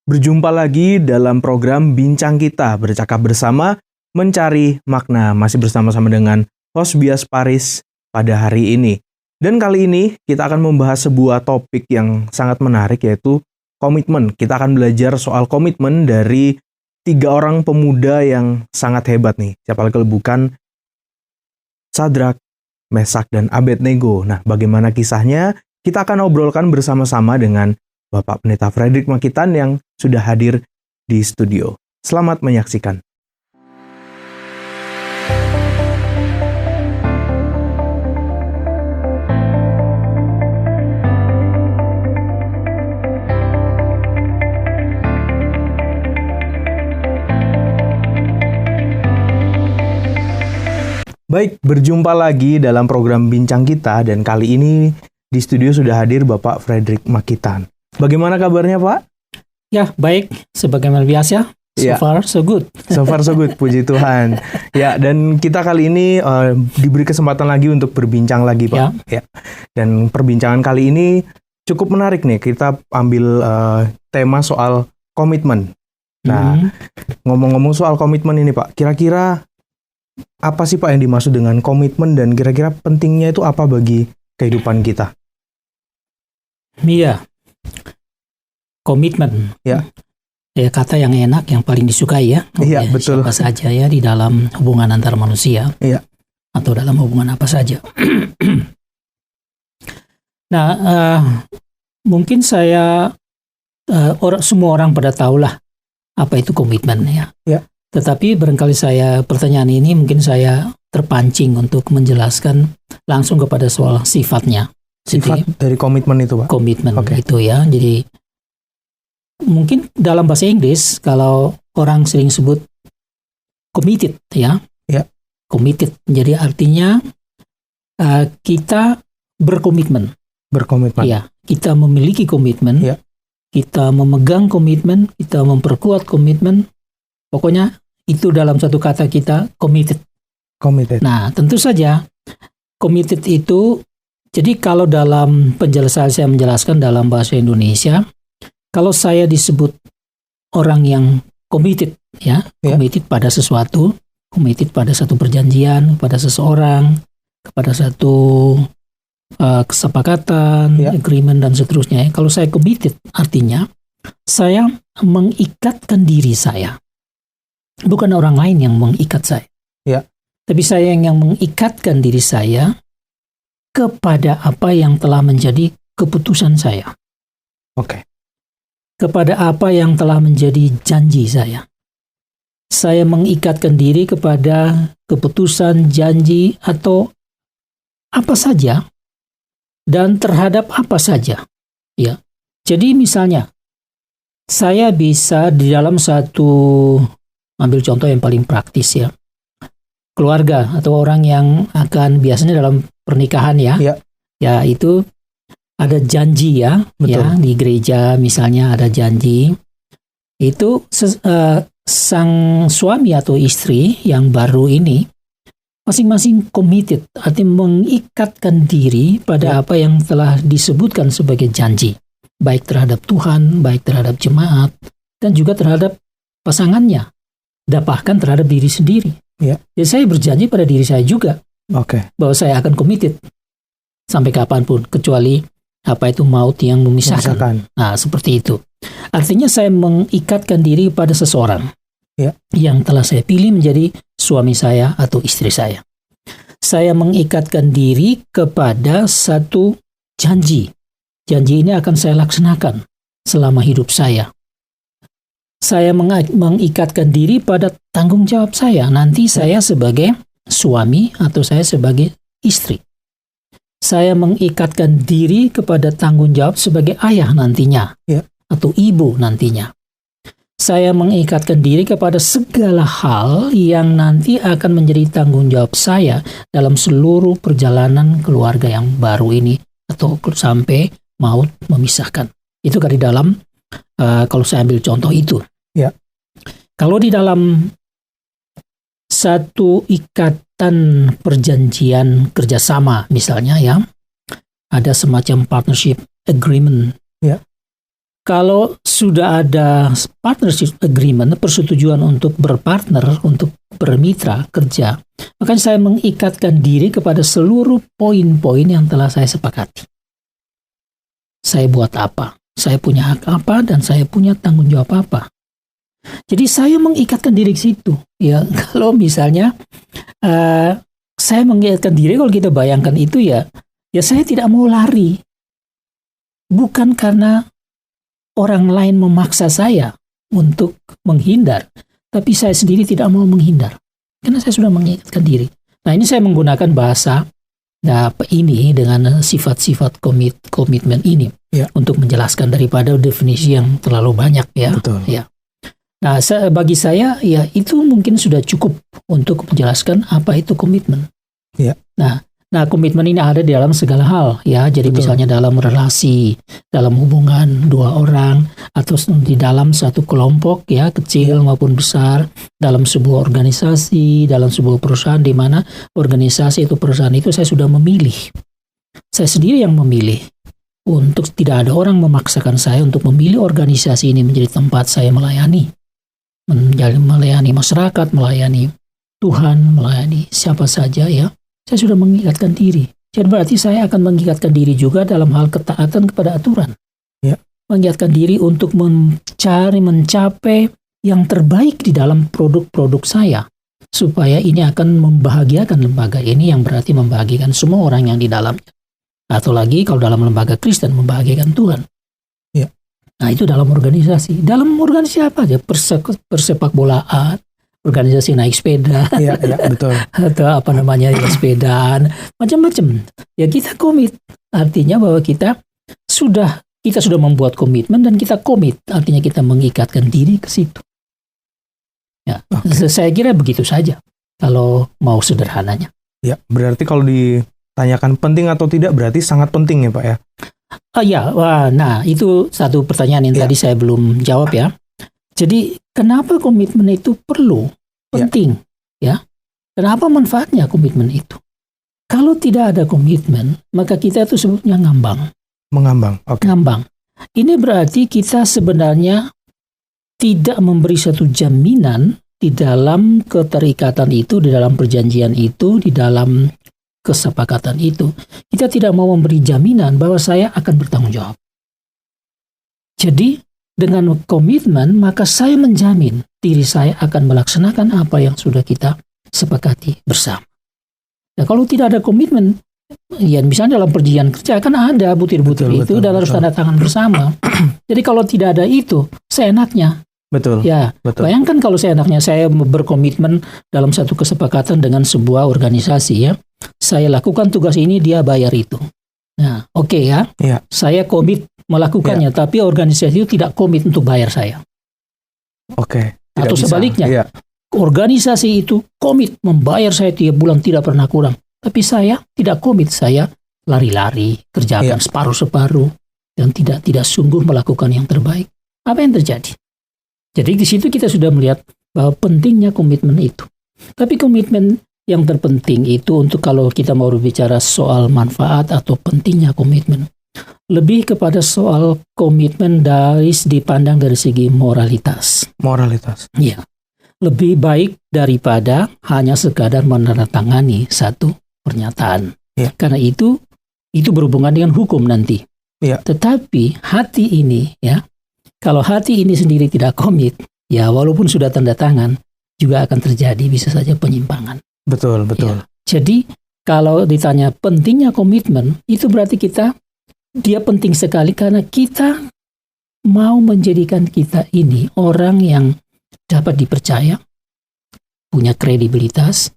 Berjumpa lagi dalam program Bincang Kita, bercakap bersama, mencari makna. Masih bersama-sama dengan host Bias Paris pada hari ini. Dan kali ini kita akan membahas sebuah topik yang sangat menarik, yaitu komitmen. Kita akan belajar soal komitmen dari 3 orang pemuda yang sangat hebat nih. Siapa lagi kalau bukan Sadrak, Mesak, dan Abednego. Nah, bagaimana kisahnya? Kita akan obrolkan bersama-sama dengan Bapak Pendeta Frederick Makitan yang sudah hadir di studio. Selamat menyaksikan. Baik, berjumpa lagi dalam program Bincang Kita, dan kali ini di studio sudah hadir Bapak Frederick Makitan. Bagaimana kabarnya, Pak? Ya, baik. Sebagaimana biasa, so far so good. So far so good, puji Tuhan. Ya, dan kita kali ini diberi kesempatan lagi untuk berbincang lagi, Pak. Ya. Dan perbincangan kali ini cukup menarik nih. Kita ambil tema soal komitmen. Nah, ngomong-ngomong soal komitmen ini, Pak, kira-kira apa sih, Pak, yang dimaksud dengan komitmen dan kira-kira pentingnya itu apa bagi kehidupan kita? Iya. Komitmen. Ya, kata yang enak, yang paling disukai ya. Iya, betul. Siapa saja ya di dalam hubungan antar manusia. Iya. Atau dalam hubungan apa saja. Nah, mungkin semua orang pada tahulah apa itu komitmen ya. Ya. Tetapi barangkali pertanyaan ini mungkin saya terpancing untuk menjelaskan langsung kepada soal sifatnya. Sifat dari komitmen itu, Pak? Komitmen itu ya. Jadi mungkin dalam bahasa Inggris kalau orang sering sebut committed ya. Committed. Jadi artinya kita berkomitmen. Ya, kita memiliki komitmen. Ya. Kita memegang komitmen, kita memperkuat komitmen. Pokoknya itu dalam satu kata kita committed. Nah, tentu saja committed itu, jadi kalau dalam penjelasan saya menjelaskan dalam bahasa Indonesia, kalau saya disebut orang yang committed ya, committed pada sesuatu, committed pada satu perjanjian, pada seseorang, kepada satu kesepakatan, agreement dan seterusnya. Kalau saya committed, artinya saya mengikatkan diri saya. Bukan orang lain yang mengikat saya. Tapi saya yang mengikatkan diri saya kepada apa yang telah menjadi keputusan saya. Kepada apa yang telah menjadi janji saya. Saya mengikatkan diri kepada keputusan, janji, atau apa saja, dan terhadap apa saja. Ya. Jadi misalnya, saya bisa di dalam ambil contoh yang paling praktis ya. Keluarga atau orang yang akan biasanya dalam pernikahan ya. Ya itu ada janji ya. Ya, di gereja misalnya ada janji. Itu sang suami atau istri yang baru ini masing-masing committed, artinya mengikatkan diri pada apa yang telah disebutkan sebagai janji. Baik terhadap Tuhan, baik terhadap jemaat, dan juga terhadap pasangannya. Dan bahkan terhadap diri sendiri. Jadi saya berjanji pada diri saya juga bahwa saya akan committed sampai kapanpun, kecuali apa itu maut yang memisahkan. Nah, seperti itu. Artinya saya mengikatkan diri pada seseorang yang telah saya pilih menjadi suami saya atau istri saya. Saya mengikatkan diri kepada satu janji. Janji ini akan saya laksanakan selama hidup saya. Saya mengikatkan diri pada tanggung jawab saya. Nanti saya sebagai suami atau saya sebagai istri. Saya mengikatkan diri kepada tanggung jawab sebagai ayah nantinya. Atau ibu nantinya. Saya mengikatkan diri kepada segala hal yang nanti akan menjadi tanggung jawab saya dalam seluruh perjalanan keluarga yang baru ini. Atau sampai maut memisahkan. Itu kan di dalam, kalau saya ambil contoh itu. Kalau di dalam satu ikatan perjanjian kerjasama misalnya ya, ada semacam partnership agreement kalau sudah ada partnership agreement, persetujuan untuk berpartner, untuk bermitra kerja, maka saya mengikatkan diri kepada seluruh poin-poin yang telah saya sepakati. Saya buat apa? Saya punya hak apa dan saya punya tanggung jawab apa? Jadi saya mengikatkan diri ke situ. Ya, kalau misalnya saya mengikatkan diri, kalau kita bayangkan itu ya saya tidak mau lari. Bukan karena orang lain memaksa saya untuk menghindar, tapi saya sendiri tidak mau menghindar. Karena saya sudah mengikatkan diri. Nah, ini saya menggunakan bahasa ini dengan sifat-sifat komitmen ini untuk menjelaskan daripada definisi yang terlalu banyak ya. Betul. Ya. Nah, bagi saya ya itu mungkin sudah cukup untuk menjelaskan apa itu komitmen. Ya. Nah, komitmen ini ada di dalam segala hal ya. Jadi misalnya dalam relasi, dalam hubungan dua orang, atau di dalam satu kelompok ya, kecil maupun besar, dalam sebuah organisasi, dalam sebuah perusahaan, di mana organisasi itu perusahaan itu saya sudah memilih. Saya sendiri yang memilih. Untuk tidak ada orang memaksakan saya untuk memilih organisasi ini menjadi tempat saya melayani. Melayani masyarakat, melayani Tuhan, melayani siapa saja ya. Saya sudah mengikatkan diri. Jadi berarti saya akan mengikatkan diri juga dalam hal ketaatan kepada aturan. Ya. Mengikatkan diri untuk mencapai yang terbaik di dalam produk-produk saya. Supaya ini akan membahagiakan lembaga ini, yang berarti membahagiakan semua orang yang di dalamnya. Atau lagi kalau dalam lembaga Kristen membahagiakan Tuhan. Ya. Nah, itu dalam organisasi. Dalam organisasi apa aja? Persepak bolaan, organisasi naik sepeda, ya, betul. Atau apa namanya ya, sepedaan, macam-macam. Ya kita komit, artinya bahwa kita sudah membuat komitmen dan kita komit, artinya kita mengikatkan diri ke situ. Ya, saya kira begitu saja kalau mau sederhananya. Ya, berarti kalau ditanyakan penting atau tidak berarti sangat penting ya Pak ya? Nah itu satu pertanyaan yang tadi saya belum jawab ya. Jadi kenapa komitmen itu perlu, penting, ya? Kenapa manfaatnya komitmen itu? Kalau tidak ada komitmen, maka kita itu sebutnya ngambang. Mengambang, oke. Ngambang. Ini berarti kita sebenarnya tidak memberi satu jaminan di dalam keterikatan itu, di dalam perjanjian itu, di dalam kesepakatan itu. Kita tidak mau memberi jaminan bahwa saya akan bertanggung jawab. Jadi, dengan komitmen, maka saya menjamin diri saya akan melaksanakan apa yang sudah kita sepakati bersama. Nah, kalau tidak ada komitmen, ya misalnya dalam perjanjian kerja kan ada butir-butir itu dan harus tanda tangan bersama. Jadi kalau tidak ada itu, seenaknya. Betul. Ya, bayangkan kalau seenaknya saya berkomitmen dalam satu kesepakatan dengan sebuah organisasi ya. Saya lakukan tugas ini, dia bayar itu. Nah, oke ya. Saya komit melakukannya, tapi organisasi itu tidak komit untuk bayar saya. Oke. Atau sebaliknya, organisasi itu komit membayar saya tiap bulan tidak pernah kurang, tapi saya tidak komit, saya lari-lari, kerjakan separuh-separuh, dan tidak sungguh melakukan yang terbaik. Apa yang terjadi? Jadi di situ kita sudah melihat bahwa pentingnya komitmen itu. Tapi komitmen yang terpenting itu untuk kalau kita mau berbicara soal manfaat atau pentingnya komitmen, lebih kepada soal komitmen dipandang dari segi moralitas. Moralitas. Iya. Lebih baik daripada hanya sekadar menandatangani satu pernyataan. Ya. Karena itu berhubungan dengan hukum nanti. Ya. Tetapi hati ini ya, kalau hati ini sendiri tidak komit, ya walaupun sudah tanda tangan, juga akan terjadi bisa saja penyimpangan. Betul. Ya. Jadi kalau ditanya pentingnya komitmen, itu berarti dia penting sekali karena kita mau menjadikan kita ini orang yang dapat dipercaya, punya kredibilitas.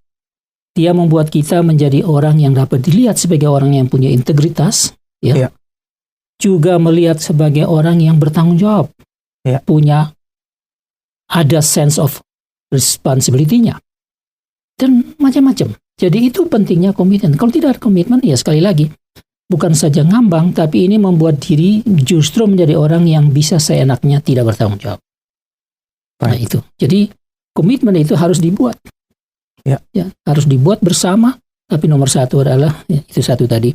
Dia membuat kita menjadi orang yang dapat dilihat sebagai orang yang punya integritas, ya. Juga melihat sebagai orang yang bertanggung jawab, punya ada sense of responsibility-nya, dan macam-macam. Jadi itu pentingnya komitmen. Kalau tidak ada komitmen, ya sekali lagi, bukan saja ngambang, tapi ini membuat diri justru menjadi orang yang bisa seenaknya tidak bertanggung jawab. Nah itu. Jadi komitmen itu harus dibuat. Ya, harus dibuat bersama. Tapi nomor satu adalah, itu satu tadi,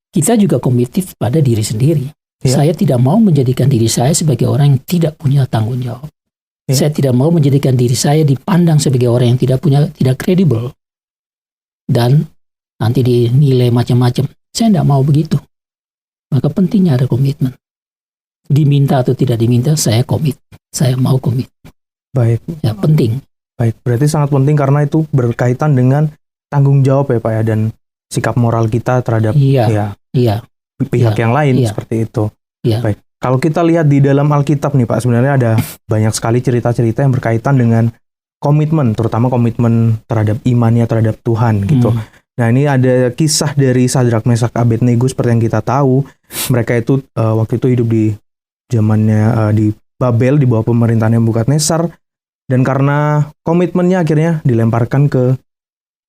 kita juga komited pada diri sendiri. Ya. Saya tidak mau menjadikan diri saya sebagai orang yang tidak punya tanggung jawab. Ya. Saya tidak mau menjadikan diri saya dipandang sebagai orang yang tidak kredibel dan nanti dinilai macam-macam. Saya tidak mau begitu. Maka pentingnya ada komitmen. Diminta atau tidak diminta, saya komit. Saya mau komit. Baik. Ya, penting. Baik, berarti sangat penting karena itu berkaitan dengan tanggung jawab ya Pak ya, dan sikap moral kita terhadap Iya. pihak yang lain Iya. seperti itu. Iya. Baik, kalau kita lihat di dalam Alkitab nih Pak, sebenarnya ada banyak sekali cerita-cerita yang berkaitan dengan komitmen, terutama komitmen terhadap imannya terhadap Tuhan gitu. Nah, ini ada kisah dari Sadrak, Mesak, Abednego seperti yang kita tahu. Mereka itu waktu itu hidup di zamannya di Babel di bawah pemerintahan Nebukadnezar, dan karena komitmennya akhirnya dilemparkan ke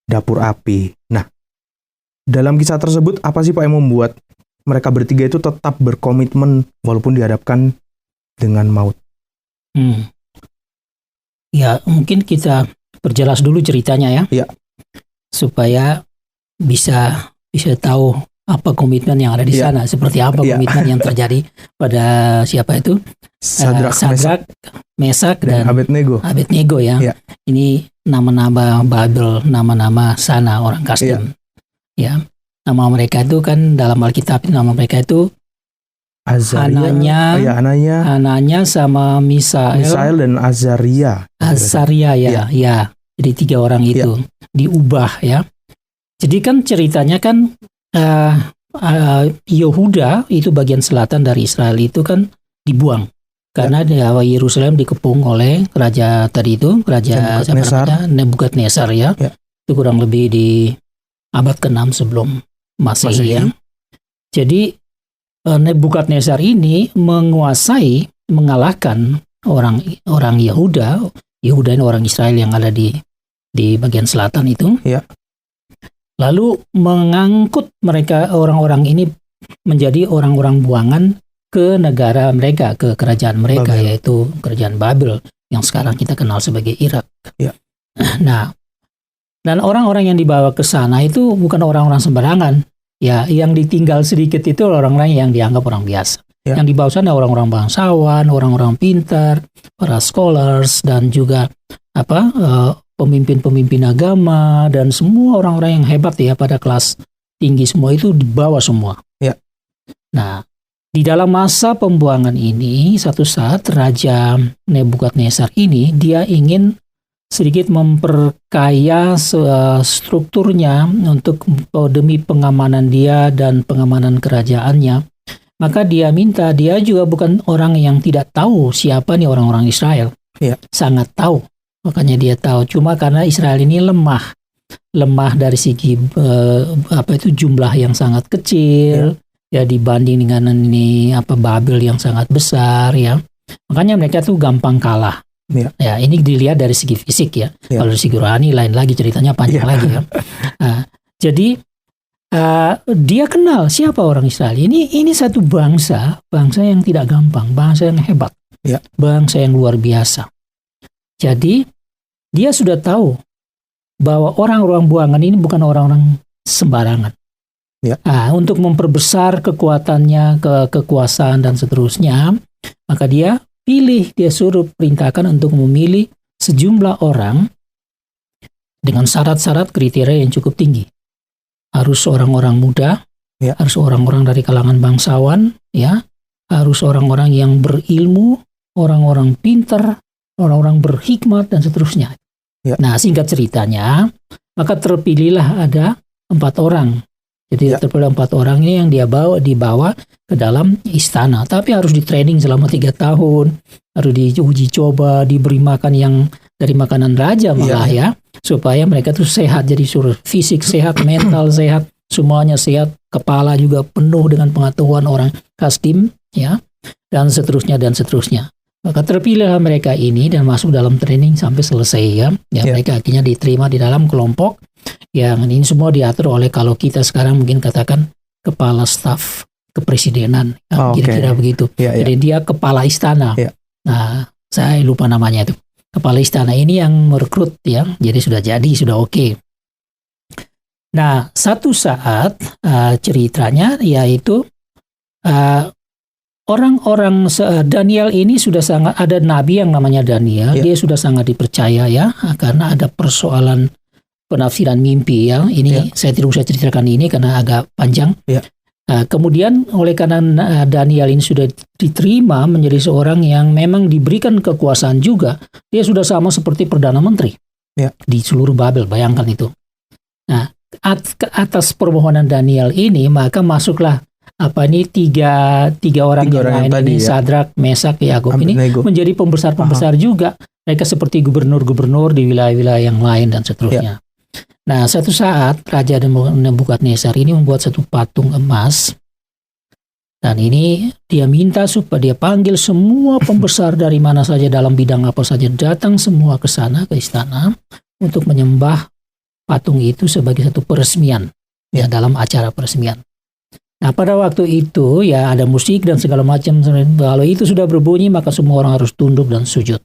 dapur api. Nah, dalam kisah tersebut apa sih Pak yang membuat mereka bertiga itu tetap berkomitmen walaupun dihadapkan dengan maut? Ya, mungkin kita perjelas dulu ceritanya ya. Iya. Supaya bisa tahu apa komitmen yang ada di Iya. sana, seperti apa Iya. komitmen yang terjadi pada siapa itu? Sadrak, Mesak dan Abednego ya. Iya. Ini nama-nama Babel, nama-nama sana orang Kasdim. Ya. Nama mereka itu kan dalam Alkitab nama mereka itu Azaria, Ananya sama Misael dan Azaria. Azaria ya. Jadi 3 orang itu diubah ya. Jadi kan ceritanya kan Yehuda itu bagian selatan dari Israel itu kan dibuang karena Yerusalem dikepung oleh raja Nebukadnezar ya. Itu kurang lebih di abad ke-6 sebelum Masehi ya. Jadi Nebukadnezar ini mengalahkan orang Yehuda ini orang Israel yang ada di bagian selatan itu. Ya. Lalu mengangkut mereka orang-orang ini menjadi orang-orang buangan ke negara mereka, ke kerajaan mereka, Babel. yaitu kerajaan Babel yang sekarang kita kenal sebagai Irak. Ya. Nah, dan orang-orang yang dibawa ke sana itu bukan orang-orang sembarangan. Ya, yang ditinggal sedikit itu orang-orang yang dianggap orang biasa. Ya. Yang dibawa sana orang-orang bangsawan, orang-orang pintar, para scholars, dan juga pemimpin-pemimpin agama, dan semua orang-orang yang hebat ya pada kelas tinggi semua itu dibawa semua. Ya. Nah, di dalam masa pembuangan ini, satu saat Raja Nebukadnezar ini dia ingin sedikit memperkaya strukturnya untuk demi pengamanan dia dan pengamanan kerajaannya. Maka dia juga bukan orang yang tidak tahu siapa nih orang-orang Israel. Ya. Sangat tahu. Makanya dia tahu. Cuma karena Israel ini lemah dari segi jumlah yang sangat kecil ya dibanding dengan Babel yang sangat besar ya. Makanya mereka tuh gampang kalah. Ya, ini dilihat dari segi fisik ya. Kalau dari segi rohani lain lagi, ceritanya panjang lagi ya. Nah, jadi dia kenal siapa orang Israel. Ini satu bangsa yang tidak gampang, bangsa yang hebat, bangsa yang luar biasa. Jadi dia sudah tahu bahwa orang-orang buangan ini bukan orang-orang sembarangan. Untuk memperbesar kekuatannya, kekuasaan dan seterusnya, maka dia suruh perintahkan untuk memilih sejumlah orang dengan syarat-syarat kriteria yang cukup tinggi. Harus orang-orang muda, harus orang-orang dari kalangan bangsawan, ya, harus orang-orang yang berilmu, orang-orang pintar, orang-orang berhikmat dan seterusnya. Nah, singkat ceritanya, maka terpilihlah ada 4 orang. Jadi terpilih 4 orang ini yang dibawa ke dalam istana. Tapi harus di-training selama 3 tahun. Harus diuji coba, diberi makan yang dari makanan raja malah ya. Supaya mereka tuh sehat. Jadi suruh fisik sehat, mental sehat, semuanya sehat. Kepala juga penuh dengan pengetahuan orang Kasdim ya. Dan seterusnya dan seterusnya. Maka terpilihlah mereka ini dan masuk dalam training sampai selesai ya. Mereka akhirnya diterima di dalam kelompok. Yang ini semua diatur oleh kalau kita sekarang mungkin katakan kepala staf kepresidenan, kira-kira begitu. Jadi dia kepala istana. Nah, saya lupa namanya itu. Kepala istana ini yang merekrut ya. Jadi sudah oke. Nah, satu saat ceritanya yaitu orang-orang Daniel ini sudah sangat, ada nabi yang namanya Daniel, dia sudah sangat dipercaya ya, karena ada persoalan penafsiran mimpi ya. Ini saya tidak usah ceritakan ini karena agak panjang. Kemudian oleh karena Daniel ini sudah diterima menjadi seorang yang memang diberikan kekuasaan juga, dia sudah sama seperti Perdana Menteri di seluruh Babel, bayangkan itu. Nah, atas permohonan Daniel ini, maka masuklah tiga orang yang lain ini, Sadrak, Mesak, Yakub ini menjadi pembesar-pembesar juga. Mereka seperti gubernur-gubernur di wilayah-wilayah yang lain dan seterusnya. Nah, suatu saat Raja Nebukadnezar ini membuat satu patung emas, dan ini dia minta supaya dia panggil semua pembesar dari mana saja dalam bidang apa saja, datang semua ke sana, ke istana, untuk menyembah patung itu sebagai satu peresmian ya, dalam acara peresmian. Nah, pada waktu itu ya ada musik dan segala macam. Kalau itu sudah berbunyi, maka semua orang harus tunduk dan sujud.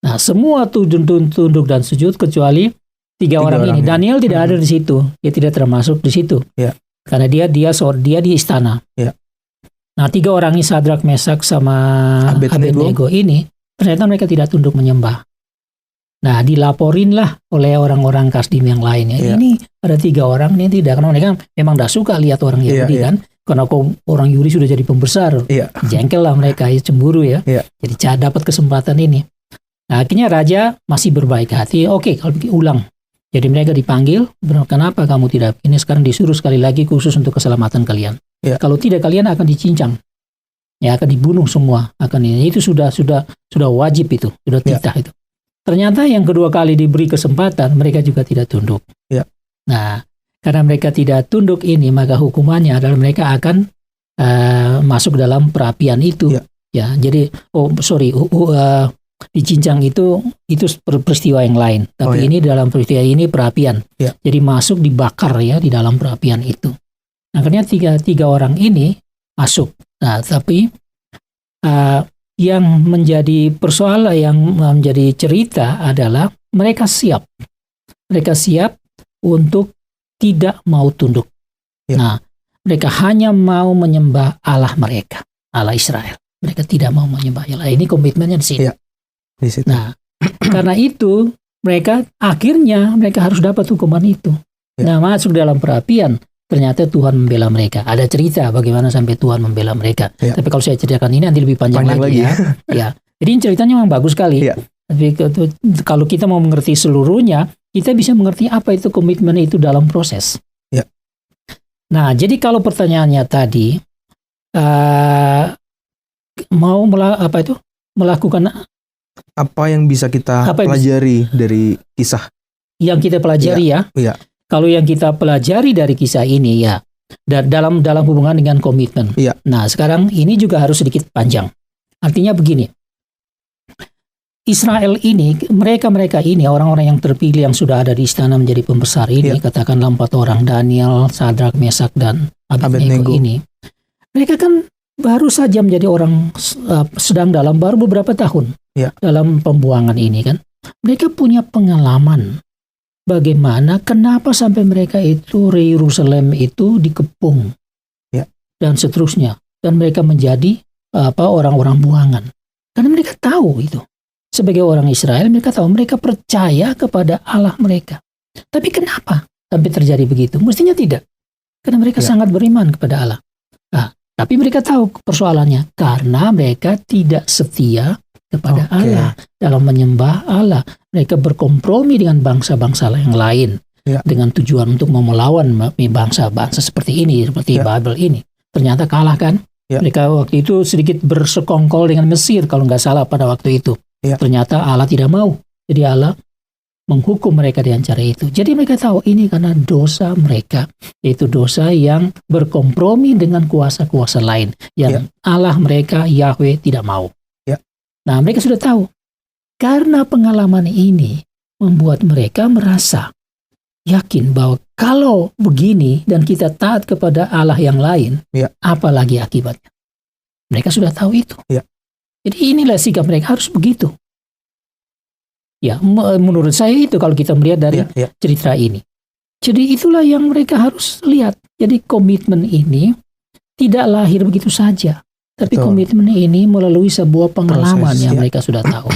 Nah, semua tunduk dan sujud kecuali tiga orang ini. Daniel tidak ada di situ, dia tidak termasuk di situ, karena dia di istana. Nah, tiga orang ini, Sadrak, Mesak, sama Abednego ini, ternyata mereka tidak tunduk menyembah. Nah, dilaporinlah oleh orang-orang Kasdim yang lain. Ini ada tiga orang ini tidak, karena mereka memang tidak suka lihat orang Yahudi kan, karena orang Yahudi sudah jadi pembesar, jengkel lah mereka, cemburu ya. Jadi dapat kesempatan ini. Nah, akhirnya raja masih berbaik hati. Oke, kalau ulang. Jadi mereka dipanggil, kenapa kamu tidak? Ini sekarang disuruh sekali lagi khusus untuk keselamatan kalian. Kalau tidak, kalian akan dicincang, ya akan dibunuh semua. Itu sudah wajib itu, sudah titah itu. Ternyata yang kedua kali diberi kesempatan, mereka juga tidak tunduk. Nah, karena mereka tidak tunduk ini, maka hukumannya adalah mereka akan masuk dalam perapian itu. Ya, jadi dicincang itu peristiwa yang lain. Tapi ini dalam peristiwa ini perapian. Jadi masuk dibakar ya di dalam perapian itu. Nah, akhirnya tiga orang ini masuk. Nah, tapi yang menjadi persoalan, yang menjadi cerita adalah mereka siap. Mereka siap untuk tidak mau tunduk. Nah, mereka hanya mau menyembah Allah mereka, Allah Israel. Mereka tidak mau menyembah Allah. Ini komitmennya di sini. Nah, karena itu mereka harus dapat hukuman itu. Nah, masuk dalam perapian, ternyata Tuhan membela mereka. Ada cerita bagaimana sampai Tuhan membela mereka. Tapi kalau saya ceritakan ini nanti lebih panjang lagi ya. Jadi ceritanya memang bagus sekali. Tapi kalau kita mau mengerti seluruhnya, kita bisa mengerti apa itu komitmen itu dalam proses. Nah, jadi kalau pertanyaannya tadi melakukan apa yang bisa kita pelajari dari kisah yang kita pelajari Kalau yang kita pelajari dari kisah ini ya, dalam hubungan dengan komitmen. Nah, sekarang ini juga harus sedikit panjang. Artinya begini, Israel ini, mereka ini orang-orang yang terpilih yang sudah ada di istana menjadi pembesar ini, katakanlah 4 orang, Daniel, Sadrak, Mesak, dan Abednego ini. Mereka kan baru saja menjadi orang sedang baru beberapa tahun dalam pembuangan ini kan. Mereka punya pengalaman bagaimana, kenapa sampai mereka itu Yerusalem itu dikepung dan seterusnya, dan mereka menjadi orang-orang buangan. Karena mereka tahu itu. Sebagai orang Israel, mereka tahu, mereka percaya kepada Allah mereka. Tapi kenapa sampai terjadi begitu? Mestinya tidak. Karena mereka sangat beriman kepada Allah. Nah, tapi mereka tahu persoalannya karena mereka tidak setia kepada Allah dalam menyembah Allah. Mereka berkompromi dengan bangsa-bangsa yang lain dengan tujuan untuk mau melawan bangsa-bangsa seperti ini, seperti Babel ini. Ternyata kalah kan? Mereka waktu itu sedikit bersekongkol dengan Mesir kalau nggak salah pada waktu itu. Ternyata Allah tidak mau. Jadi Allah menghukum mereka dengan cara itu. Jadi mereka tahu ini karena dosa mereka, yaitu dosa yang berkompromi dengan kuasa-kuasa lain yang Allah mereka, Yahweh, tidak mau. Nah, mereka sudah tahu. Karena pengalaman ini membuat mereka merasa yakin bahwa kalau begini dan kita taat kepada Allah yang lain, apalagi akibatnya. Mereka sudah tahu itu. Jadi inilah sikap mereka, harus begitu. Ya, menurut saya itu kalau kita melihat dari cerita ini. Jadi itulah yang mereka harus lihat. Jadi komitmen ini tidak lahir begitu saja. Tapi Betul. komitmen ini melalui sebuah pengalaman Proses, yang ya. mereka sudah tahu.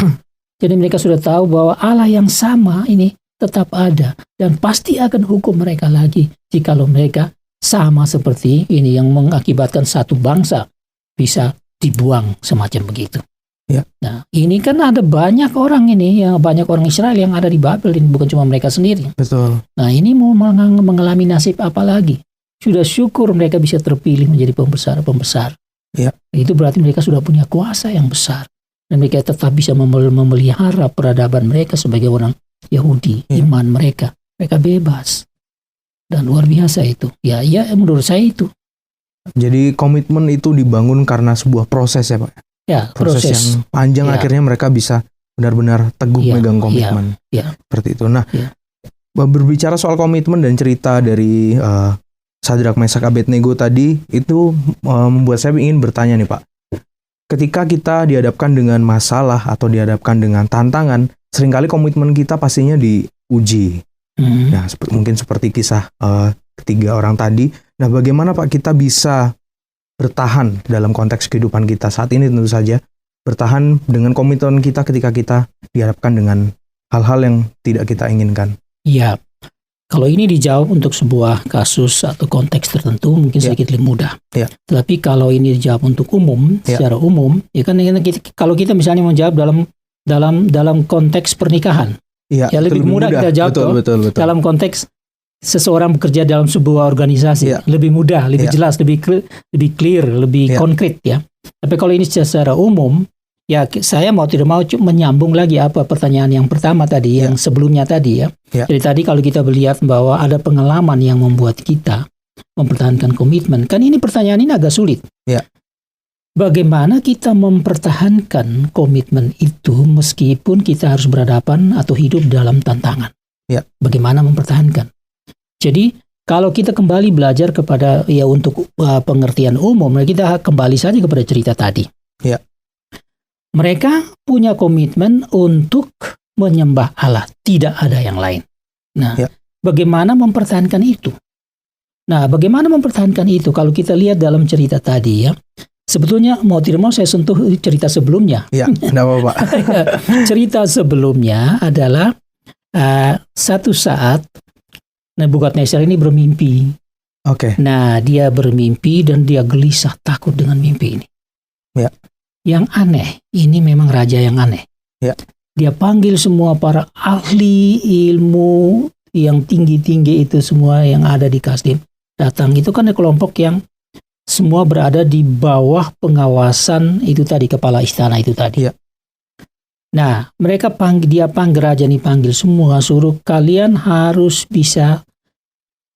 Jadi mereka sudah tahu bahwa Allah yang sama ini tetap ada dan pasti akan hukum mereka lagi jikalau mereka sama seperti ini yang mengakibatkan satu bangsa bisa dibuang semacam begitu. Ya. Nah, ini kan ada banyak orang ini, yang banyak orang Israel yang ada di Babel, ini bukan cuma mereka sendiri. Betul. Nah, ini mau mengalami nasib apa lagi? Sudah syukur mereka bisa terpilih menjadi pembesar-pembesar. Ya. Itu berarti mereka sudah punya kuasa yang besar. Dan mereka tetap bisa memelihara peradaban mereka sebagai orang Yahudi, Ya. iman mereka. Mereka bebas. Dan luar biasa itu. Ya, menurut saya itu. Jadi komitmen itu dibangun karena sebuah proses ya Pak. Ya, Proses yang panjang, Ya. akhirnya mereka bisa benar-benar teguh Ya, megang komitmen. ya. Seperti itu. Nah, Ya. berbicara soal komitmen dan cerita dari Sadrak, Mesak, Abednego tadi, itu membuat saya ingin bertanya nih Pak. Ketika kita dihadapkan dengan masalah atau dihadapkan dengan tantangan, seringkali komitmen kita pastinya diuji. Nah, mungkin seperti kisah ketiga orang tadi. Nah, bagaimana Pak kita bisa bertahan dalam konteks kehidupan kita saat ini, tentu saja bertahan dengan komitmen kita ketika kita dihadapkan dengan hal-hal yang tidak kita inginkan. Ya, kalau ini dijawab untuk sebuah kasus atau konteks tertentu mungkin Ya. sedikit lebih mudah. Ya. Tetapi kalau ini dijawab untuk umum, Ya. secara umum, ya kan kalau kita misalnya menjawab dalam konteks pernikahan, Iya, ya itu lebih mudah kita jawab betul, toh. betul. Dalam konteks seseorang bekerja dalam sebuah organisasi, Ya. lebih mudah, lebih Ya. jelas, lebih clear, lebih Ya. konkret ya. Tapi kalau ini secara umum, ya saya mau tidak mau menyambung lagi apa pertanyaan yang pertama tadi, Ya. yang sebelumnya tadi ya. Ya. Jadi tadi kalau kita melihat bahwa ada pengalaman yang membuat kita mempertahankan komitmen, kan ini pertanyaan ini agak sulit. Ya. Bagaimana kita mempertahankan komitmen itu meskipun kita harus berhadapan atau hidup dalam tantangan? Ya. Bagaimana mempertahankan? Jadi kalau kita kembali belajar kepada untuk pengertian umum, kita kembali saja kepada cerita tadi. Ya. Mereka punya komitmen untuk menyembah Allah, tidak ada yang lain. Nah, Ya. bagaimana mempertahankan itu? Nah, bagaimana mempertahankan itu? Kalau kita lihat dalam cerita tadi ya, sebetulnya mau tidak mau saya sentuh cerita sebelumnya. Iya, enggak apa-apa. Cerita sebelumnya adalah satu saat Nebukadnezar ini bermimpi. Oke. Nah, dia bermimpi dan dia gelisah takut dengan mimpi ini. Ya. Yang aneh, ini memang raja yang aneh. Ya. Dia panggil semua para ahli ilmu yang tinggi-tinggi itu semua yang ada di Kasdim datang. Itu kan kelompok yang semua berada di bawah pengawasan itu tadi, kepala istana itu tadi. Ya. Nah, dia panggil raja nih, panggil semua, suruh kalian harus bisa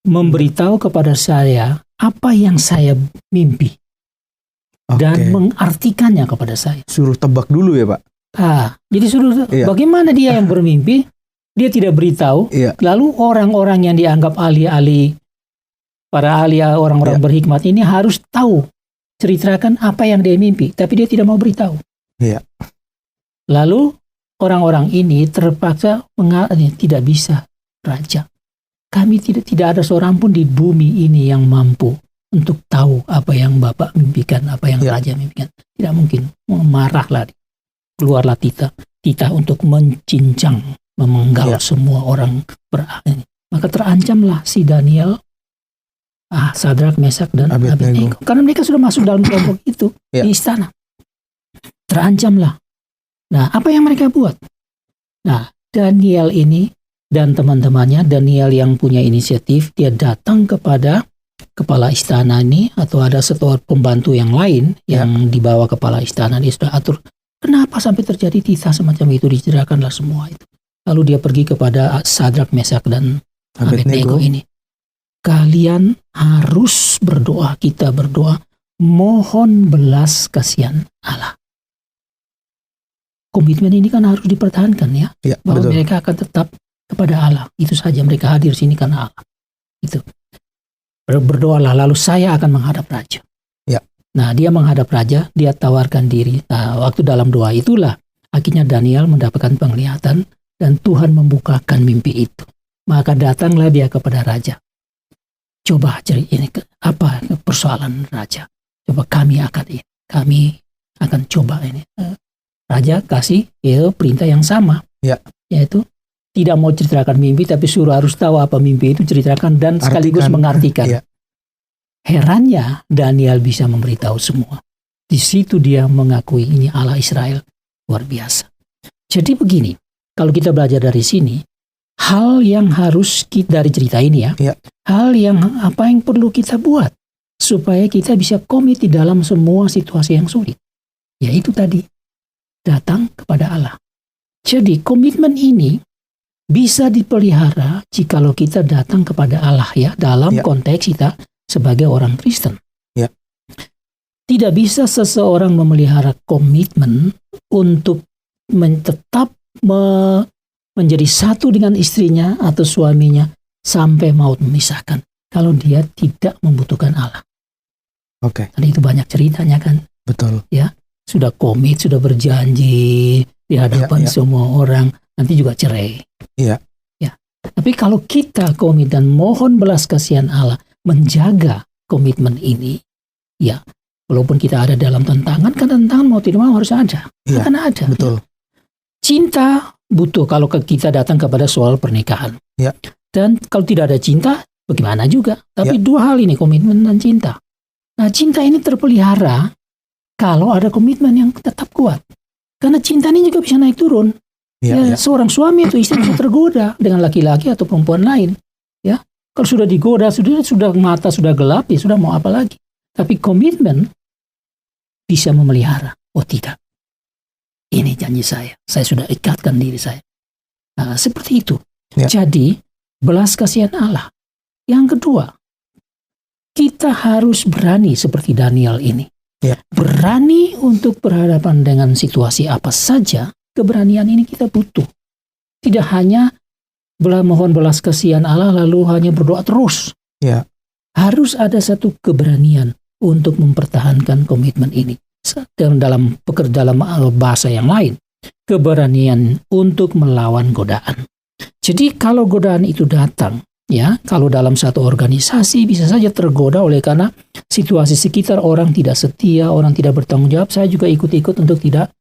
memberitahu kepada saya apa yang saya mimpi dan Oke. mengartikannya kepada saya. Suruh tebak dulu ya Pak. Jadi suruh Iya. bagaimana dia yang bermimpi, dia tidak beritahu, Iya. lalu orang-orang yang dianggap ahli-ahli, para ahli orang-orang Iya. berhikmat ini harus tahu, ceritakan apa yang dia mimpi, tapi dia tidak mau beritahu. Iya. Lalu orang-orang ini terpaksa tidak bisa, raja. Kami tidak ada seorang pun di bumi ini yang mampu untuk tahu apa yang Bapak mimpikan, apa yang Ya. raja mimpikan. Tidak mungkin. Marahlah. Keluarlah titah untuk mencincang, memenggal Ya. semua orang berani. Maka terancamlah si Daniel, Sadrak, Mesak, dan Abednego. Karena mereka sudah masuk dalam kelompok itu Ya. di istana. Terancamlah. Nah, apa yang mereka buat? Nah, Daniel ini dan teman-temannya, Daniel yang punya inisiatif, dia datang kepada kepala istana ini, atau ada satu pembantu yang lain yang dibawa kepala istana, dia sudah atur, kenapa sampai terjadi titah semacam itu, diceritakanlah semua itu. Lalu dia pergi kepada Sadrak, Mesak, dan Abednego ini. Kalian harus berdoa, kita berdoa, mohon belas kasihan Allah. Komitmen ini kan harus dipertahankan ya, bahwa betul. mereka akan tetap kepada Allah. Itu saja, mereka hadir sini karena Allah. Itu. Berdoalah, lalu saya akan menghadap raja. Ya. Nah, dia menghadap raja, dia tawarkan diri. Nah, waktu dalam doa itulah akhirnya Daniel mendapatkan penglihatan dan Tuhan membukakan mimpi itu. Maka datanglah dia kepada raja. Coba cari ini apa persoalan raja. Coba kami akan ini. kami akan coba ini. Raja kasih perintah yang sama, Ya. yaitu tidak mau ceritakan mimpi, tapi suruh harus tahu apa mimpi itu, ceritakan dan sekaligus mengartikan. Ya. Herannya Daniel bisa memberitahu semua. Di situ dia mengakui ini Allah Israel luar biasa. Jadi begini, kalau kita belajar dari sini, hal yang harus kita dari cerita ini Ya. hal yang apa yang perlu kita buat supaya kita bisa komit di dalam semua situasi yang sulit, yaitu tadi datang kepada Allah. Jadi komitmen ini bisa dipelihara jikalau kita datang kepada Allah dalam konteks kita sebagai orang Kristen. Ya. Tidak bisa seseorang memelihara komitmen untuk tetap menjadi satu dengan istrinya atau suaminya sampai maut memisahkan kalau dia tidak membutuhkan Allah. Oke. Dan itu banyak ceritanya kan. Betul. Ya, sudah komit, sudah berjanji di hadapan semua orang, nanti juga cerai. Iya. Ya. Tapi kalau kita komit dan mohon belas kasihan Allah menjaga komitmen ini, ya, walaupun kita ada dalam tantangan, kan tantangan mau tidak mau harus ada. Iya, Akan ada. betul. Cinta butuh kalau kita datang kepada soal pernikahan. Ya. Dan kalau tidak ada cinta, bagaimana juga. Tapi dua hal ini, komitmen dan cinta. Nah, cinta ini terpelihara kalau ada komitmen yang tetap kuat. Karena cinta ini juga bisa naik turun. Seorang suami atau istri bisa tergoda dengan laki-laki atau perempuan lain. Ya, kalau sudah digoda, sudah mata sudah gelap, ya sudah mau apa lagi. Tapi komitmen bisa memelihara. Oh tidak, ini janji saya sudah ikatkan diri saya. Nah, seperti itu. Ya. Jadi belas kasihan Allah. Yang kedua, kita harus berani seperti Daniel ini. Ya. Berani untuk berhadapan dengan situasi apa saja. Keberanian ini kita butuh. Tidak hanya mohon belas kasihan Allah lalu hanya berdoa terus. Ya. Harus ada satu keberanian untuk mempertahankan komitmen ini. Dalam bahasa yang lain, keberanian untuk melawan godaan. Jadi kalau godaan itu datang, ya, kalau dalam satu organisasi bisa saja tergoda oleh karena situasi sekitar, orang tidak setia, orang tidak bertanggung jawab. Saya juga ikut-ikut untuk tidak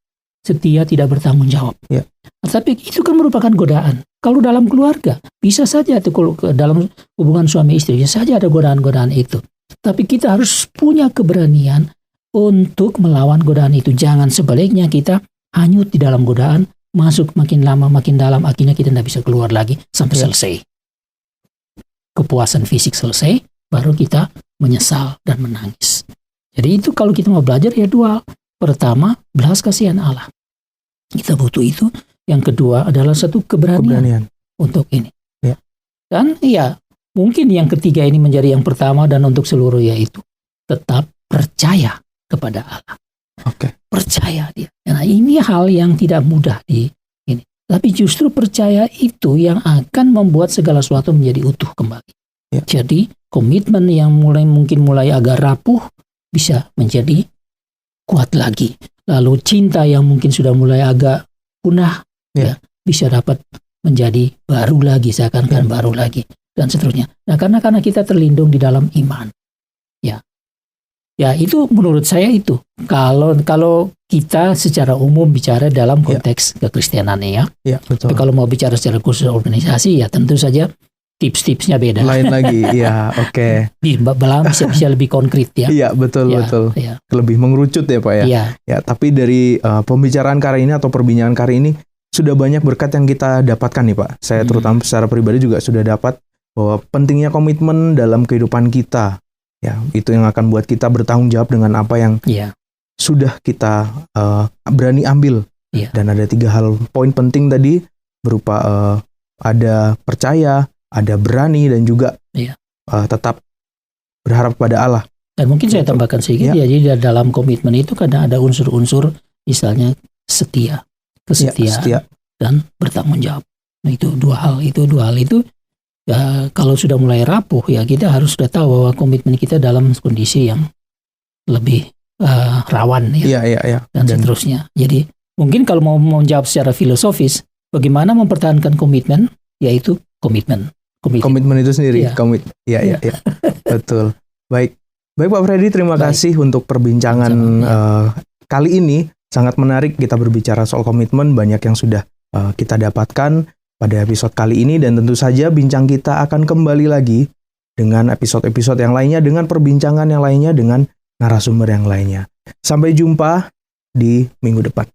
setia, tidak bertanggung jawab. Ya. Tapi itu kan merupakan godaan. Kalau dalam keluarga, bisa saja itu dalam hubungan suami istri, bisa saja ada godaan-godaan itu. Tapi kita harus punya keberanian untuk melawan godaan itu. Jangan sebaliknya kita hanyut di dalam godaan, masuk makin lama makin dalam, akhirnya kita tidak bisa keluar lagi sampai selesai. Kepuasan fisik selesai, baru kita menyesal dan menangis. Jadi itu kalau kita mau belajar ya dua. Pertama, belas kasihan Allah. Kita butuh itu. Yang kedua adalah satu keberanian. Untuk ini. Ya. Dan ya, mungkin yang ketiga ini menjadi yang pertama dan untuk seluruh, yaitu tetap percaya kepada Allah. Oke. Percaya dia. Nah, ini hal yang tidak mudah di ini. Tapi justru percaya itu yang akan membuat segala sesuatu menjadi utuh kembali. Ya. Jadi komitmen yang mungkin mulai agak rapuh bisa menjadi kuat lagi. Lalu cinta yang mungkin sudah mulai agak punah, ya, bisa dapat menjadi baru lagi, seakan-akan baru lagi, dan seterusnya. Nah, karena kita terlindung di dalam iman. Ya, itu menurut saya itu. Kalau kita secara umum bicara dalam konteks kekristenannya ya. Ya, betul. Tapi kalau mau bicara secara khusus organisasi, ya tentu saja tips-tipsnya beda. Lain lagi, ya, oke. Bisa lebih konkret ya. Iya, betul. Ya. Lebih mengerucut ya, Pak ya. Iya. Ya, tapi dari pembicaraan kali ini atau perbincangan kali ini sudah banyak berkat yang kita dapatkan nih, Pak. Saya terutama secara pribadi juga sudah dapat bahwa pentingnya komitmen dalam kehidupan kita. Ya, itu yang akan buat kita bertanggung jawab dengan apa yang sudah kita berani ambil. Ya. Dan ada 3 hal poin penting tadi berupa ada percaya, ada berani, dan juga tetap berharap pada Allah. Dan mungkin saya tambahkan sedikit jadi dalam komitmen itu kadang ada unsur-unsur misalnya setia, kesetiaan, dan bertanggung jawab. Nah, itu dua hal itu. Ya, kalau sudah mulai rapuh ya kita harus sudah tahu bahwa komitmen kita dalam kondisi yang lebih rawan dan seterusnya. Jadi mungkin kalau mau menjawab secara filosofis, bagaimana mempertahankan komitmen, yaitu komitmen. Komitmen itu sendiri. Iya. Betul. Baik. Baik Pak Freddy, terima Baik. kasih untuk perbincangan kali ini. Sangat menarik kita berbicara soal komitmen, banyak yang sudah kita dapatkan pada episode kali ini, dan tentu saja bincang kita akan kembali lagi dengan episode-episode yang lainnya, dengan perbincangan yang lainnya, dengan narasumber yang lainnya. Sampai jumpa di minggu depan.